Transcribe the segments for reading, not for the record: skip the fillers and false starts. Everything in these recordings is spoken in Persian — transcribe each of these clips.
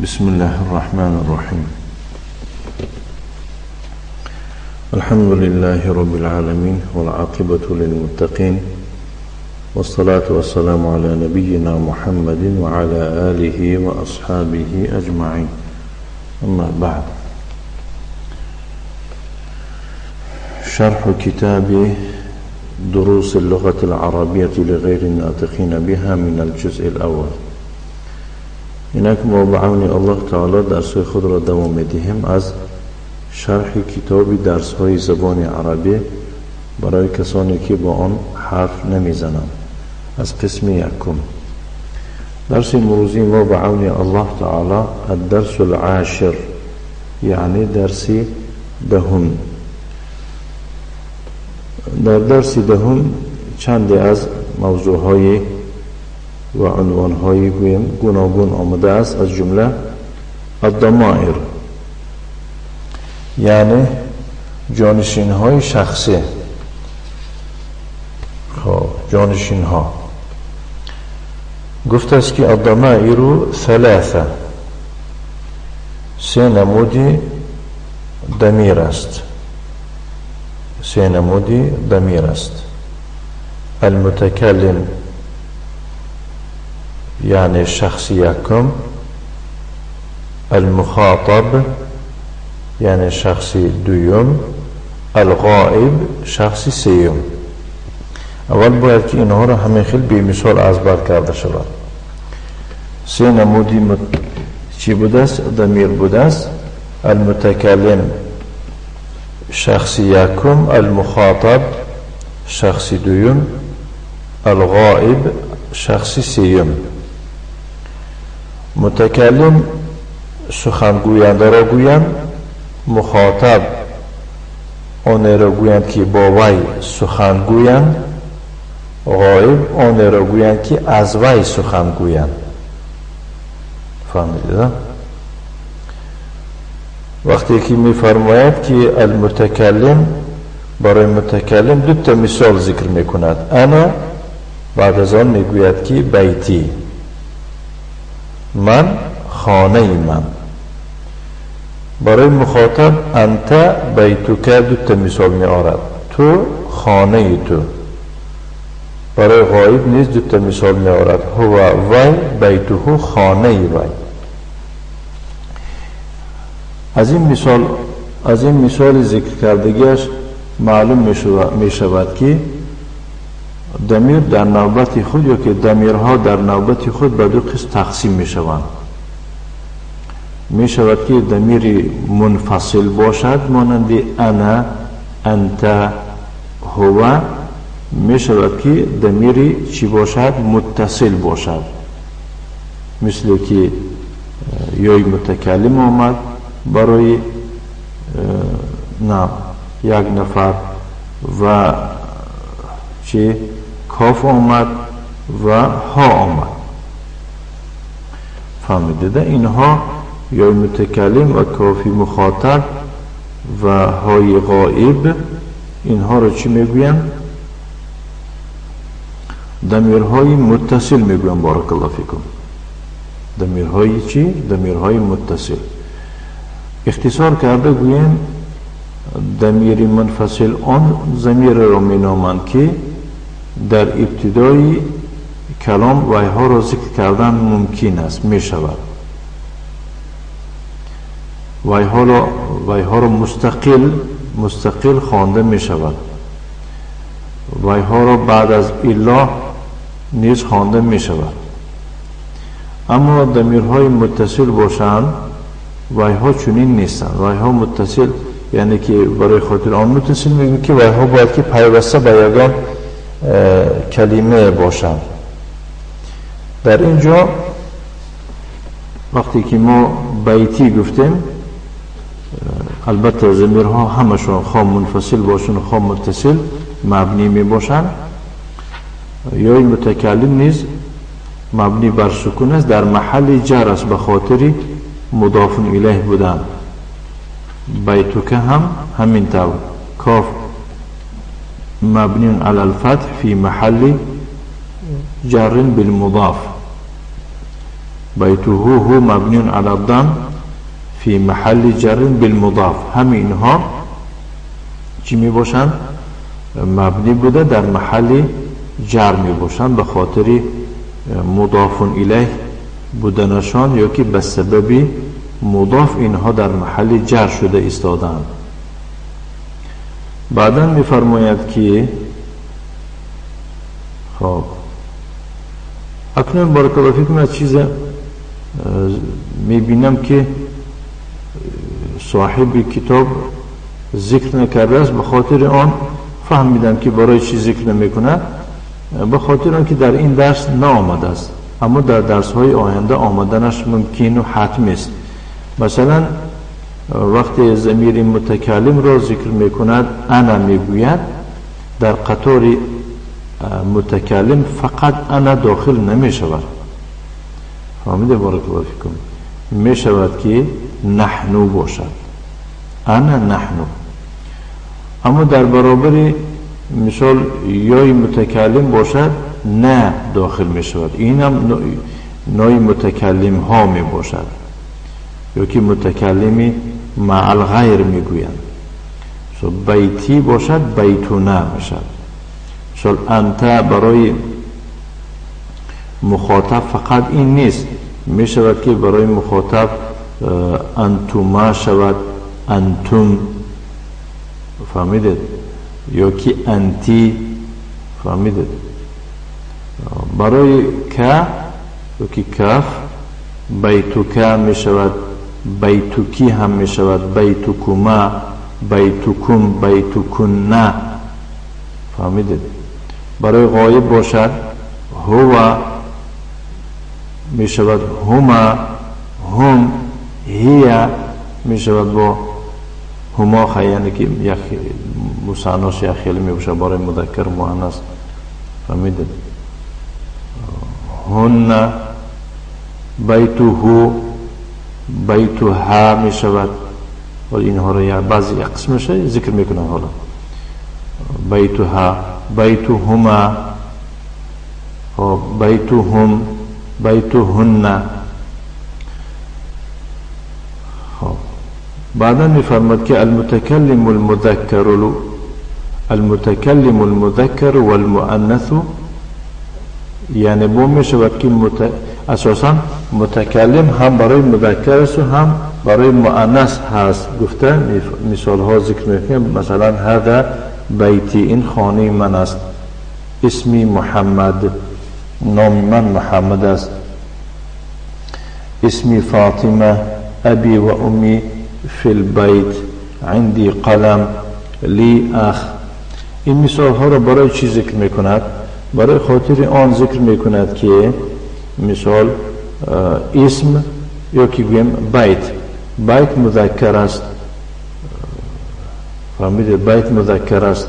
بسم الله الرحمن الرحيم. الحمد لله رب العالمين والعاقبة للمتقين، والصلاة والسلام على نبينا محمد وعلى آله وأصحابه أجمعين. أما بعد، شرح كتاب دروس اللغة العربية لغير الناطقين بها من الجزء الأول. اینک ما به عون الله تعالی درس خود را دوام میدهیم از شرح کتاب درس های زبان عربی برای کسانی که با آن حرف نمیزنند از قسم یکم. درس امروزی ما به عون الله تعالی الدرس العاشر، یعنی درس دهم. در درس دهم چندی از موضوعهای و عنوانهای گوناگون آمده است، از جمله الضمائر، یعنی جانشینهای شخصی. جانشینها گفته است که الضمائر ثلاثه، سه نمودی ضمیر است. سه نمودی ضمیر است. المتکلم یعنی شخص یکم، المخاطب یعنی شخص دویم، الغائب شخص سیوم. اول باید که اینها را همین خیلی به مثال ازبر کرده شود. سه نمودی چی بوده است؟ ضمیر بوده است. المتکلم شخص یکم، المخاطب شخص دویم، الغائب شخص سیوم. متکلم سخنگوینده را گویند، مخاطب آن را گویند که با وی سخن گویند، غایب آن را گویند که از وی سخن گویند. فهمیدید؟ وقتی که می فرماید که المتکلم، برای متکلم دو تا مثال ذکر می کند. انا، بعد از آن می گوید که بیتی، من خانه من. برای مخاطب انت بیتوک دو تا مثال می آرد، تو خانه تو. برای غایب نیز دو تا مثال می آرد، هو وی بیتوه خانه وی. از این مثال ذکر کردگیش معلوم می شود که ضمیر در نوبت خود، یا که ضمیرها در نوبت خود به دو قسم تقسیم می شوند. می شود که ضمیر منفصل باشد مانند انا، انت، هو. می شود که ضمیر چی باشد؟ متصل باشد، مثل که یای متکلم آمد برای یک نفر، و چی کاف آمد و ها آمد. فهمیده؟ اینها یا متکلم و کافی مخاطب و های غائب، اینها را چی میگویم؟ ضمیرهای متصل میگویم. بارک الله فیکم. ضمیرهای چی؟ ضمیرهای متصل. اختصار کرده گویم ضمیر منفصل آن ضمیر را مینامند که در ابتدای کلام ویها را ذکر کردن ممکن است، می شود. ویها را مستقل خوانده می شود. ویها را بعد از الا نیز خوانده می شود. اما ضمیرهای متصل باشند ویها چنین نیستند. ویها متصل یعنی که برای خاطر آن متصل میگویم که ویها باید که پیوسته به یگان کلمه باشند. در اینجا وقتی که ما بیتی گفتیم، البته ضمیرها همشون خواه منفصل باشن و خواه متصل مبنی می باشن. یا متکلم نیز مبنی بر سکون است، در محل جر است به خاطر مضاف الیه بودن. بیتوک هم همین طور، کاف مبنی علی الفتح فی محل جر بالمضاف. بیته هو مبنی علی الضم فی محل جر بالمضاف. همه اینها چی می باشند؟ مبنی بوده در محل جر می باشند به خاطر مضاف الیه بودنشان یا که به سبب مضاف اینها در محل جر شده ایستادند. بعدا می فرماید که خب اکنون بارک الله فیکم از چیز می بینم که صاحب کتاب ذکر نکرده است، به خاطر آن فهمیدم که برای چی ذکر نمیکنه، به خاطر آن که در این درس نآمده است، اما در درس های آینده آمدنش ممکن و حتمی است. مثلا وقتی ضمیر متکلم را ذکر میکند انا میگوید، در قطار متکلم فقط انا داخل نمیشود. فهمیده بارک الله فیکم؟ میشود که نحنو باشد، انا نحنو. اما در برابر مثال یای متکلم باشد نه داخل میشود، این هم نوع متکلم ها می باشد، یا که متکلمی مع الغیر میگویند. بیتی باشد بیتونه میشد. مثال انت برای مخاطب فقط این نیست، می شود که برای مخاطب انتوما شود انتم، فهمیدید؟ یا که انتی، فهمیدید؟ برای که یا که کف بیتوکه می شود، بیتوکی هم می شود، بیتوکوما، بیتوکم، بیتوکنه، فهمیدید؟ برای غایب باشد هو می شود هما، هم، هی می شود با هما خیلی که یک مثناش یک خیلی می باشد برای مذکر مؤنث، فهمیدید؟ هن، بیتوهو، بیتوها می شود. ولی اینها را یا بعضی یک قسمش ذکر میکنم. حالا بیتوها، بیتوهما، بیتوهم، بیتوهن. بعدا میفرماد که المتکلم المذکر والمؤنث، یعنی بو میشود که اساسا متکلم هم برای مذکر است و هم برای مؤنث هست. گفته مثال ها ذکر میکنیم، مثلا هذا بیتی، این خانه من است، اسمی محمد، نام من محمد است، اسمی فاطمه، ابی و امی فی البیت، عندی قلم، لی اخ. این مثال ها را برای چی ذکر میکند؟ برای خاطر آن ذکر میکند که مثال اسم یا که گویم بیت مذکر است، فهمیدید؟ بیت مذکر است،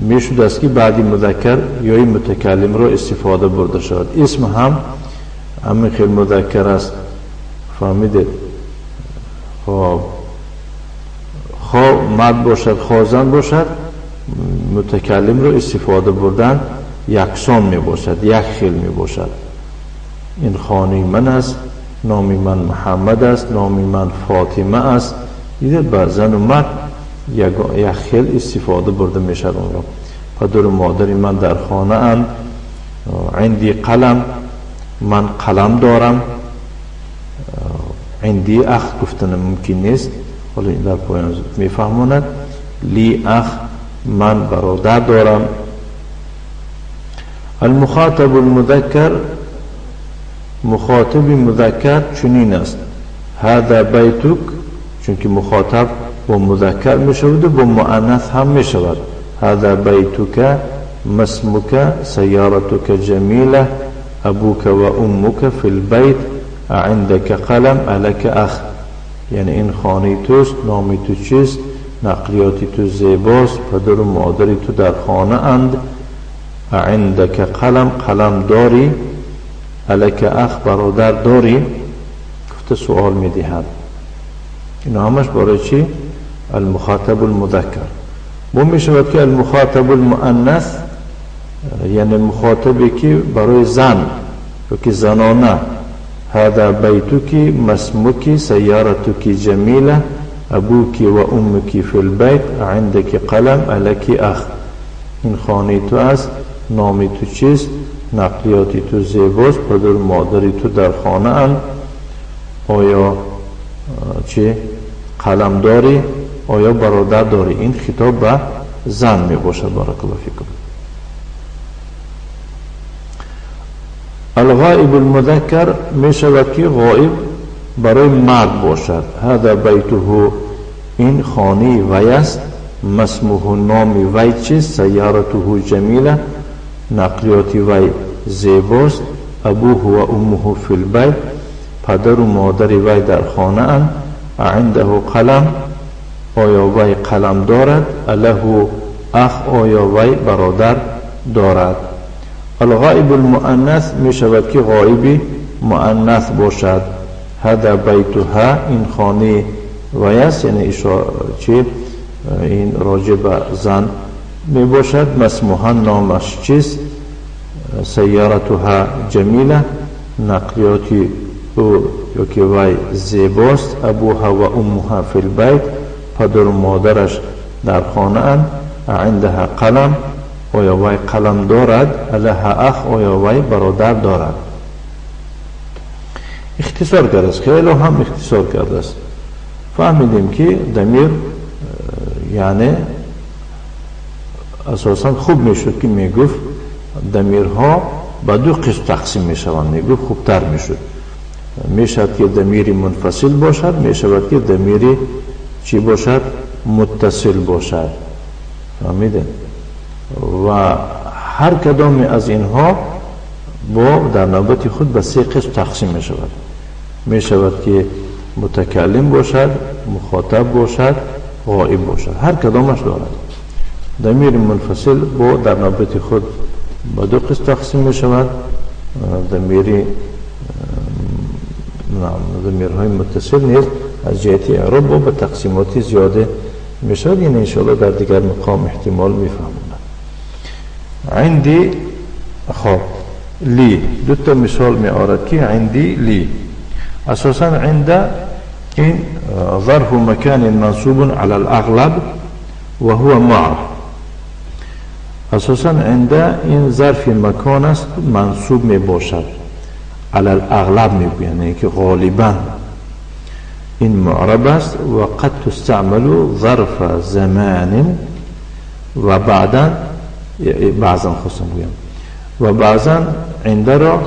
میشود است که بعدی مذکر یا متکلم را استفاده برده شد. اسم هم همین خیلی مذکر است، فهمیدید؟ خواه مرد باشد خواه زن باشد، متکلم را استفاده بردن یکسان می باشد، یک خیل می باشد. این خانه من است، نامی من محمد است، نامی من فاطمه است. دیدید با زن و مرد یک خیل استفاده برده می شد. اون را پدر و مادر من در خانه اند، عندی قلم، من قلم دارم، عندی اخ گفتن ممکن نیست، ولی در پایان می فهماند، لی اخ، من برادر دارم. المخاطب المذکر، مخاطب مذکر چنین است، هذا بیتک، چون که مخاطب با مذکر می شود و با مؤنث هم می شود. هذا بیتک، مسمک، سیارتک جمیله، ابوک و امک فی البیت، عندك قلم، الک اخ. یعنی این خانه توست، نامی تو چیست، نقلیاتی تو زیباست، پدر و مادری تو در خانه اند. عندك قلم، قلم داری، الک اخ، برادر داری. گفته سوال می دهد. این همش برای چی؟ المخاطب المذکر. مو می شود که المخاطب المؤنث، یعنی مخاطبی که برای زن یا که زنانه هذا بيتك مسمك سيارتك جميلة ابوك و امك في البيت عندك قلم الک اخ. این خانه تو است، نام تو چیست، نقلیات تو زیباست، پدر و مادری تو در خانه اند، آیا چه قلم داری، آیا برادر داری. این خطاب به زن می باشد. بارک الله فیکم. الغائب المذکر می شود که غائب برای مرد باشد. هذا بیته، این خانه وی است، مسموه نام وی چیست، سیارته جمیله، نقلیات وی زیباست، ابوه و امه فی البیت، پدر و مادر وی در خانه اند، عنده قلم، آیا وی قلم دارد، له اخ، آیا وی برادر دارد. الغائب المؤنث می شود که غائب مؤنث باشد. هذا بیتها، این خانه وی است، یعنی چه این راجع به زن می باشد. مسموها نامش چیست، سیارتها جمیله، نقلیات او یا که وی زیباست، ابوها و امها فی البیت، پدر و مادرش در خانه اند، عندها قلم، آیا وی قلم دارد، لها اخ، آیا وی برادر دارد. اختصار کرده است، خیلی هم اختصار کرده است. فهمیدیم که ضمیر یعنی اساسا خوب میشد که میگفت ضمیرها به دو قسم تقسیم میشوند، میگفت خوبتر میشد. میشد که ضمیر منفصل باشد، میشود که ضمیر چی باشد، متصل باشد. فهمیدین؟ و هر کدام از اینها با در نوبت خود به سه قسم تقسیم می شود. می شود که متکلم باشد، مخاطب باشد، غائب باشد. هر کدامش دارد. ضمیر منفصل با در نوبت خود به دو قسم تقسیم می شود. ضمیرهای متصل نیز از جهت اعراب و به تقسیماتی زیاده می شود. این انشاءالله در دیگر مقام احتمال می فهمونم. عندي خب لي دوتا مثال می آرد که عندي لي. اساسا عند این ظرف مكان منصوب على الاغلب وهو مع. اساسا عند این ظرف مکان است، منصوب می باشد، على الاغلب می بیانه، یعنی که غالبا این معرب است. و قد تستعمل ظرف زمان و بعدا خواستم بگم و بعضا عنده را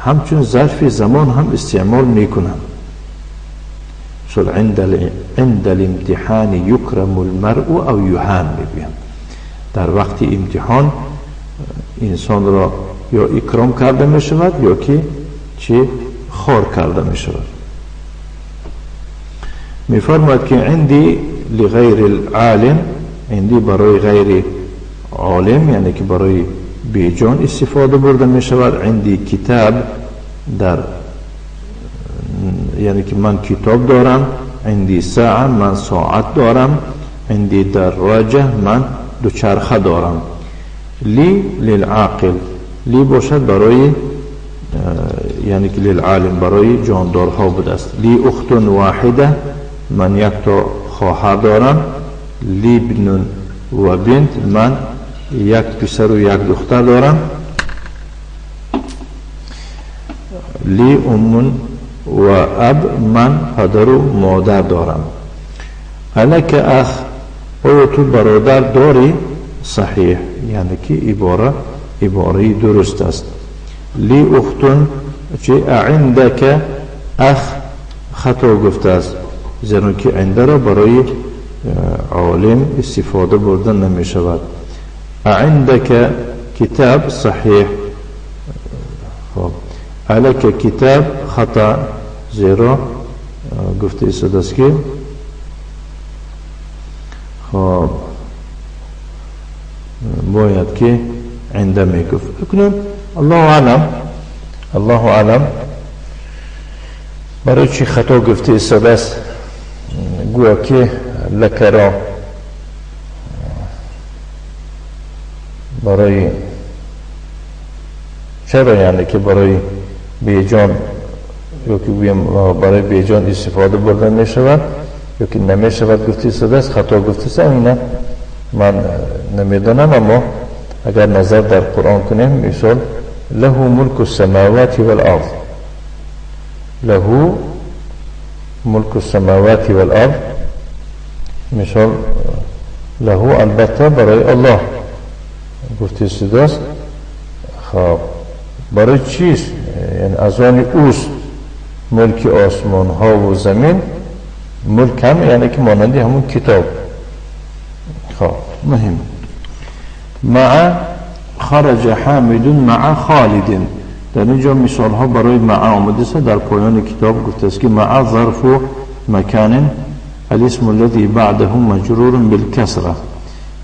همچون ظرف زمان هم استعمال میکنم. مثل عند الامتحان یکرم المرء او یهان میگویم. در وقت امتحان انسان را یا اکرام کرده میشود یا که چه خوار کرده میشود. میفرماید که عندی لغیر العالم، عندی برای غیر عالم یعنی که برای بیجان استفاده برده می شود. عندی کتاب، در یعنی که من کتاب دارم. عندی ساعه، من ساعت دارم. عندی دراجه، من دوچرخه دارم. لی للعاقل، لی باشد برای یعنی که للعالم برای جاندارها بوده است. لی اخت واحده، من یک تا خواهر دارم. لی ابن و بنت، من یک پسر و یک دختر دارم. لی ام و اب، من پدر و مادر دارم. الک اخ، آیا تو برادر داری؟ صحیح، یعنی که عباره درست است. لی اختون، چه عندک اخ، خطا گفته است، زیرا که عنده را برای عالم استفاده برده نمی شود. عندك كتاب، صحيح. عليك كتاب، خطأ، زیرا گفته ایستاده است که خب باید که عنده میگفت. اکنون الله اعلم برای چی خطا گفته ایستاده است. گویا که لکرا برای چرا، یعنی که برای بیجان یا که برای بیجان استفاده بردن می شود یا که نمی شود گفته شده است، خطا گفته شده، اینه من نمیدانم. اما اگر نظر در قرآن کنیم مثال له ملک السماوات والارض، له ملک السماوات والارض، مثال له البته برای الله گفته شده است. خب برای چیست؟ یعنی از آن اوست ملک آسمان ها و زمین. ملک هم یعنی که مانندی همون کتاب. خب مهم مع خرج حامد مع خالد، در اینجا مثال ها برای مع آمده است. در پایان کتاب گفته است که مع ظرف مکان الاسم الذي بعده مجرور بالکسره،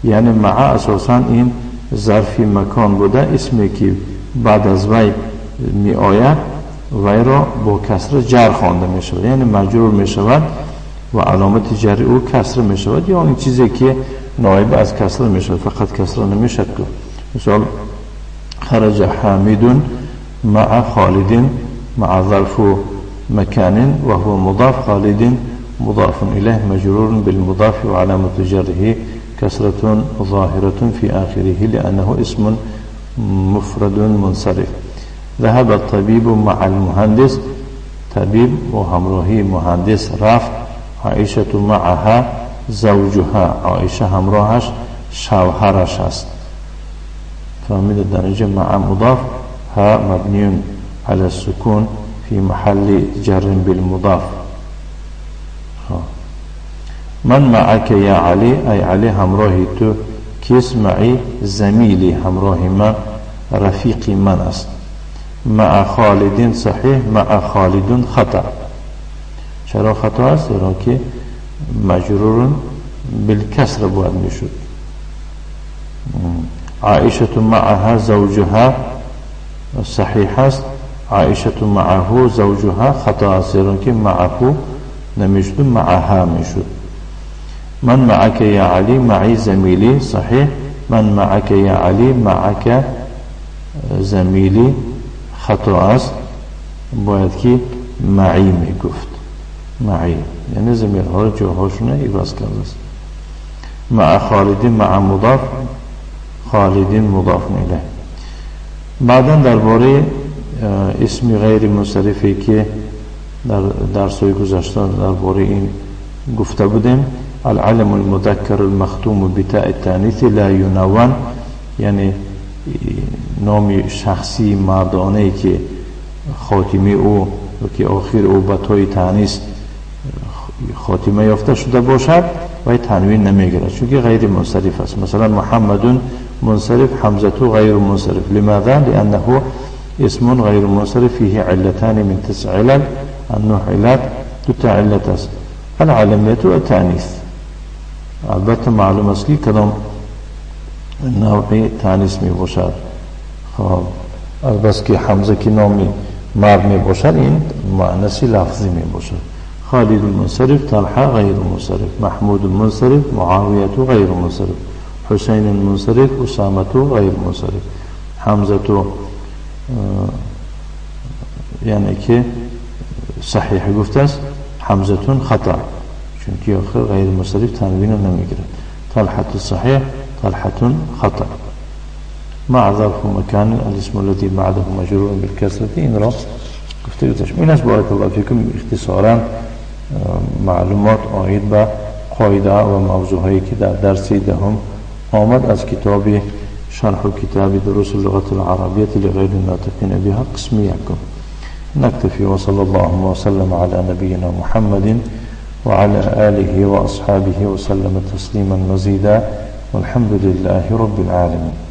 یعنی مع اساسا این ظرفی مکان بوده، اسمی که بعد از وی می آید وی را با کسره جر خوانده می شود، یعنی مجرور می شود و علامت جر او کسره می شود، یا این چیزی که نایب از کسره می شود، فقط کسره نمی شود. مثال خرج حامد مع خالد مع ظرف مكان وهو مضاف، خالد مضاف إليه مجرور بالمضاف وعلامة جره كسرة ظاهرة في آخره لأنه اسم مفرد منصرف. ذهب الطبيب مع المهندس، طبيب وهمراهي مهندس رفت. عائشة معها زوجها، عائشة همراهش شوهرش است. فهمید در اینجا مع مضاف، ها مبني على السكون في محل جر بالمضاف. من معك يا علي، أي علي همراهی تو کس؟ معي زميلي، همراهی من رفيقي من است. مع خالد صحيح، مع خالد خطأ. چرا خطا است؟ زیرا که مجرور بالکسر باید میشد. عائشة معها زوجها صحیح است، عائشة معه زوجها خطا است، زیرا که معه نمیشد، معها میشد. من معك يا علي، معي زميلي صحيح. من معك يا علي، معك زميلي خطا است، باید که معی میگفت، معی، یعنی زمیر ها جاهاشونه ایواز کرده است. مع خالد مع مضاف، خالد مضاف الیه. بعدا درباره اسم غیر منصرفی که در درس‌های گذشته درباره این گفته بودیم، العلم المذکر المختوم بتاء التانیث لا ينون، یعنی نام شخصی مردانه که خاتمه او که آخر او به تای تانیث خاتمه یافته شده باشد و تنوین نمیگیرد، چون که غیر منصرف است. مثلا محمد منصرف، حمزه غیر منصرف. لماذا؟ لانه اسم غیر منصرف فيه علتان من 9 علل. النوع علت دو تا علت است، العلمیت و التانیث. البته معلوم است که کدام نوع تانیث می باشد. خب البته که حمزه که نامی مرد می باشد این مؤنث لفظی می باشد. خالد منصرف، طلحه غیر منصرف، محمود منصرف، معاویه غیر منصرف، حسین منصرف، اسامه غیر منصرف. حمزه یعنی که صحیح گفته است، حمزه خطا، چون که آخر غیر منصرف تنوین نمیگیرد. طلحه صحیح، طلحه خطا. مع ظرف مکان الاسم الذي بعده مجرور بالكسره، این را گفته بودیم. این است بارک الله فیکم اختصارا معلومات آید به قاعده و موضوعی که در درس دهم آمد از کتاب شرح کتاب دروس اللغة العربية لغير الناطقين بها قسم يكم. نكتفي وصلى الله وسلم على نبينا محمد وعلى آله وأصحابه وسلم تسليما مزيدا والحمد لله رب العالمين.